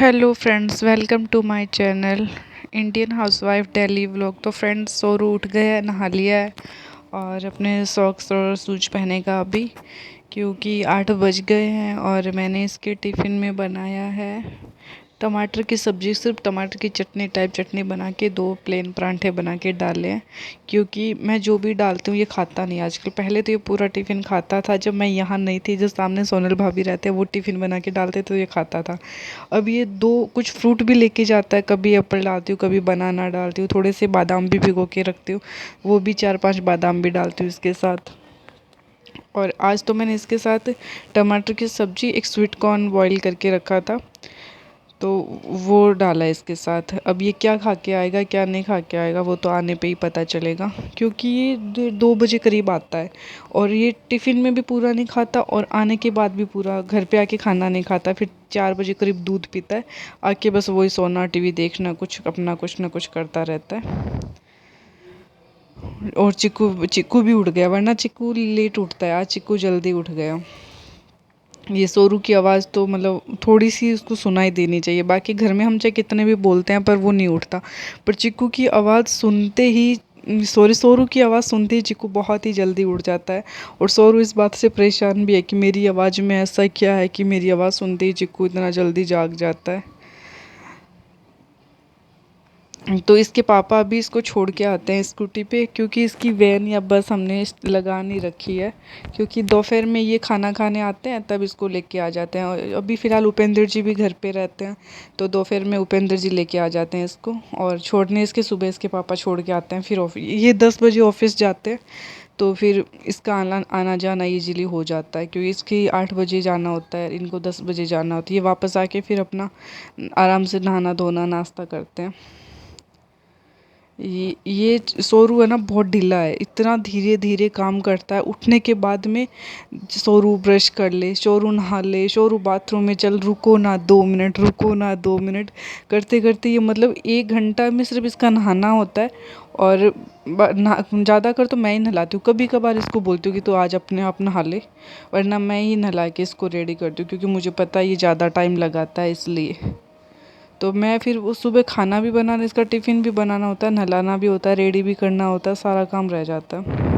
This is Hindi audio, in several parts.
Hello friends, welcome to my channel Indian housewife daily vlog. तो फ्रेंड्स, सोरू उठ गया है, नहा लिया है और अपने सॉक्स और शूज पहनेगा अभी, क्योंकि 8 बज गए हैं। और मैंने इसके टिफ़िन में बनाया है टमाटर की सब्ज़ी, सिर्फ टमाटर की चटनी टाइप चटनी बना के 2 प्लेन परांठे बना के डाले हैं, क्योंकि मैं जो भी डालती हूँ ये खाता नहीं आजकल। पहले तो ये पूरा टिफ़िन खाता था, जब मैं यहाँ नहीं थी, जो सामने सोनल भाभी रहते हैं वो टिफ़िन बना के डालते तो ये खाता था। अब ये 2 कुछ फ्रूट भी लेके जाता है, कभी एप्पल डालती हूँ, कभी बनाना डालती हूँ, थोड़े से बादाम भी भिगो के रखती हूँ, वो भी 4-5 बादाम भी डालती हूँ इसके साथ। और आज तो मैंने इसके साथ टमाटर की सब्ज़ी, एक स्वीट कॉर्न बॉईल करके रखा था, तो वो डाला है इसके साथ। अब ये क्या खा के आएगा क्या नहीं खा के आएगा वो तो आने पे ही पता चलेगा, क्योंकि ये 2 बजे करीब आता है और ये टिफ़िन में भी पूरा नहीं खाता और आने के बाद भी पूरा घर पे आके खाना नहीं खाता। फिर 4 बजे करीब दूध पीता है, आके बस वही सोना, टीवी देखना, कुछ अपना कुछ ना कुछ करता रहता है। और चिक्कू चिक्कू भी उठ गया, वरना चिक्कू लेट उठता है, आज चिक्कू जल्दी उठ गया। ये सोरू की आवाज़ तो मतलब थोड़ी सी उसको सुनाई देनी चाहिए, बाकी घर में हम चाहे कितने भी बोलते हैं पर वो नहीं उठता। पर चिक्कू की आवाज़ सुनते ही सोरू की आवाज़ सुनते ही चिक्कू बहुत ही जल्दी उठ जाता है। और सोरू इस बात से परेशान भी है कि मेरी आवाज़ में ऐसा क्या है कि मेरी आवाज़ सुनते ही चिक्कू इतना जल्दी जाग जाता है। तो इसके पापा अभी इसको छोड़ के आते हैं स्कूटी पे, क्योंकि इसकी वैन या बस हमने लगा नहीं रखी है, क्योंकि दोपहर में ये खाना खाने आते हैं तब इसको लेके आ जाते हैं। और अभी फ़िलहाल उपेंद्र जी भी घर पे रहते हैं, तो दोपहर में उपेंद्र जी लेके आ जाते हैं इसको, और छोड़ने इसके सुबह इसके पापा छोड़ के आते हैं। फिर ये 10 बजे ऑफिस जाते हैं, तो फिर इसका आना जाना ईजीली हो जाता है, क्योंकि इसकी 8 बजे जाना होता है, इनको 10 बजे जाना होता है। ये वापस आके फिर अपना आराम से नहाना धोना नाश्ता करते हैं। ये सोरू है ना, बहुत ढीला है, इतना धीरे धीरे काम करता है। उठने के बाद में सोरू ब्रश कर ले, सोरू नहा ले, सोरू बाथरूम में चल, रुको ना 2 मिनट, रुको ना 2 मिनट करते करते ये मतलब 1 घंटा में सिर्फ इसका नहाना होता है। और ज़्यादा कर तो मैं ही नहलाती हूँ, कभी कभार इसको बोलती हूँ कि तू आज अपने आप नहा ले, वरना मैं ही नहला के इसको रेडी करती हूँ, क्योंकि मुझे पता है ये ज़्यादा टाइम लगाता है इसलिए। तो मैं फिर उस सुबह खाना भी बनाना, इसका टिफ़िन भी बनाना होता है, नहलाना भी होता है, रेडी भी करना होता है, सारा काम रह जाता है।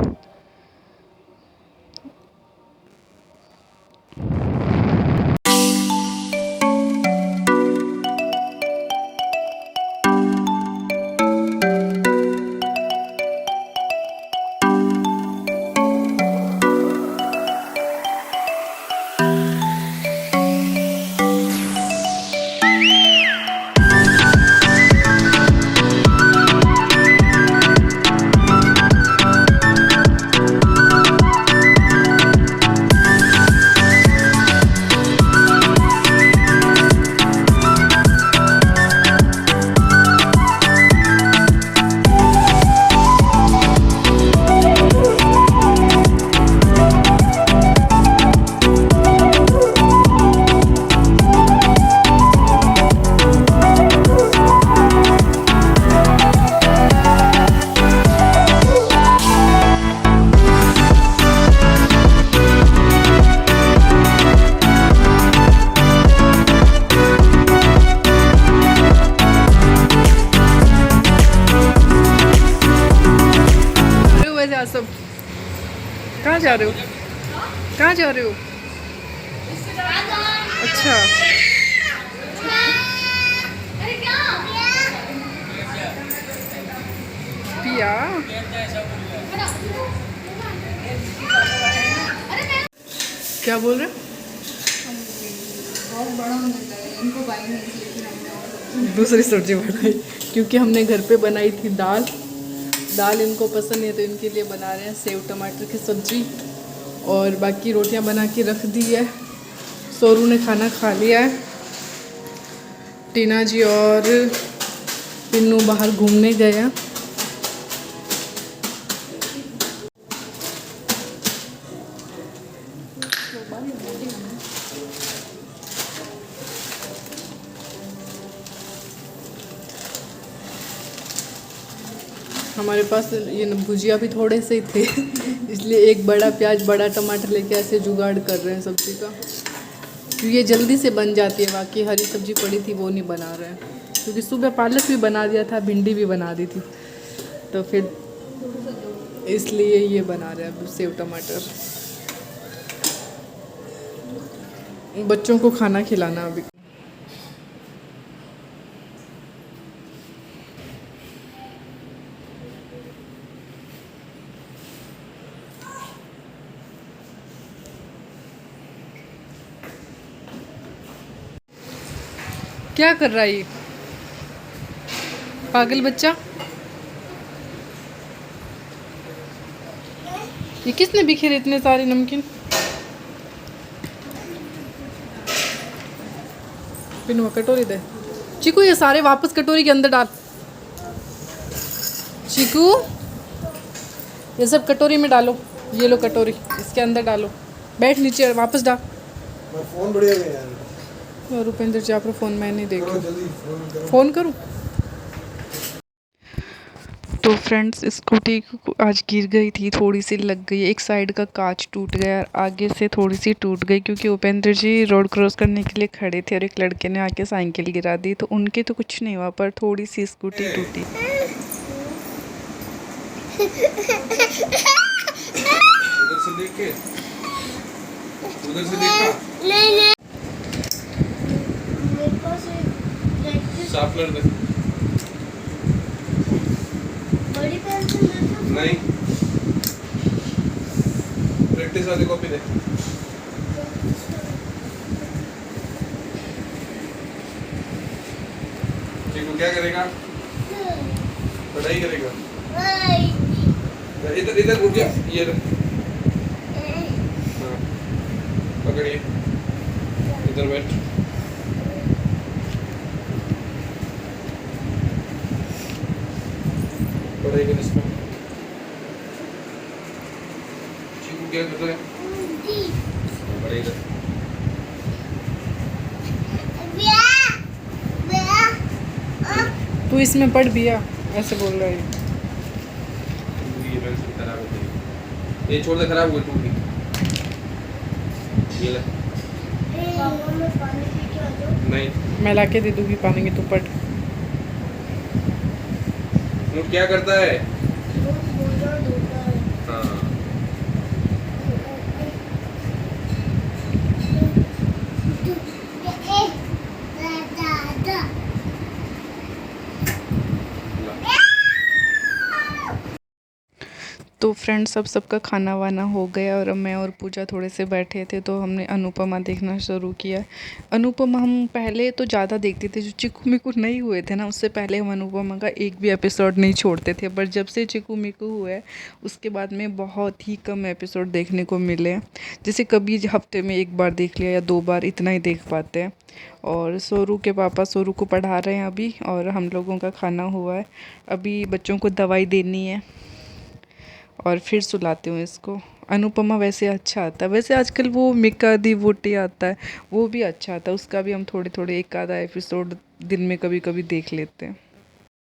सब कहाँ जा रहे हो? कहाँ जा रहे हो? अच्छा, पिया क्या बोल रहे? दूसरी सब्जी बनाई, क्योंकि हमने घर पे बनाई थी दाल इनको पसंद नहीं है, तो इनके लिए बना रहे हैं सेव टमाटर की सब्ज़ी। और बाकी रोटियां बना के रख दी है। सोरू ने खाना खा लिया है। टीना जी और पिन्नू बाहर घूमने गए हैं। हमारे पास ये भुजिया भी थोड़े से ही थे इसलिए एक बड़ा प्याज बड़ा टमाटर लेके ऐसे जुगाड़ कर रहे हैं सब्ज़ी का। ये जल्दी से बन जाती है, बाकी हरी सब्जी पड़ी थी वो नहीं बना रहे हैं, क्योंकि सुबह पालक भी बना दिया था, भिंडी भी बना दी थी, तो फिर इसलिए ये बना रहे हैं अब सेव टमाटर। बच्चों को खाना खिलाना अभी। क्या कर रहा है ये पागल बच्चा? ये किसने बिखेरे इतने सारे नमकीन? पिनवा कटोरी दे। चीकू ये सारे वापस कटोरी के अंदर डाल। चीकू ये सब कटोरी में डालो, ये लो कटोरी इसके अंदर डालो, बैठ नीचे वापस डाल। फोन बढ़िया गया यार। रुपेंद्र जी आप फ़ोन मैं नहीं देखी, फ़ोन करूँ? तो फ्रेंड्स स्कूटी आज गिर गई थी, थोड़ी सी लग गई, एक साइड का कांच टूट गया, आगे से थोड़ी सी टूट गई, क्योंकि उपेंद्र जी रोड क्रॉस करने के लिए खड़े थे और एक लड़के ने आके साइकिल गिरा दी, तो उनके तो कुछ नहीं हुआ पर थोड़ी सी स्कूटी टूटी। उधर से देखा नहीं शार्पनर दे। बड़ी पेंसिल दे दो। नहीं प्रैक्टिस वाली कॉपी दे। चीकू क्या करेगा? पढ़ाई करेगा। इधर इधर रुक जा, ये हाँ पकड़िए, इधर बैठ। पढ़ाई कर इसमें। चीकू क्या कर रहा है? पढ़ाई कर। तू इसमें पढ़ बिया, ऐसे बोल रहा है। ये पेंसिल खराब हो गई, ये छोड़ दे, खराब हो गई, टूट गई। ये ले। नहीं मैं लाके दे दूंगी पानी की, तू पढ़। वो क्या करता है? हाँ तो फ्रेंड्स अब सबका खाना वाना हो गया और अब मैं और पूजा थोड़े से बैठे थे, तो हमने अनुपमा देखना शुरू किया। अनुपमा हम पहले तो ज़्यादा देखते थे, जो चिकू मिकू नहीं हुए थे ना, उससे पहले हम अनुपमा का एक भी एपिसोड नहीं छोड़ते थे, पर जब से चिकू मिकू हुए उसके बाद में बहुत ही कम एपिसोड देखने को मिले। जैसे कभी हफ्ते में एक बार देख लिया या 2 बार, इतना ही देख पाते हैं। और सोरू के पापा सोरू को पढ़ा रहे हैं अभी, और हम लोगों का खाना हुआ है। अभी बच्चों को दवाई देनी है और फिर सुलाती हूँ इसको। अनुपमा वैसे अच्छा आता है, वैसे आजकल वो मिक्का दी बूटी आता है, वो भी अच्छा आता है, उसका भी हम थोड़े थोड़े एक आधा एपिसोड दिन में कभी कभी देख लेते हैं।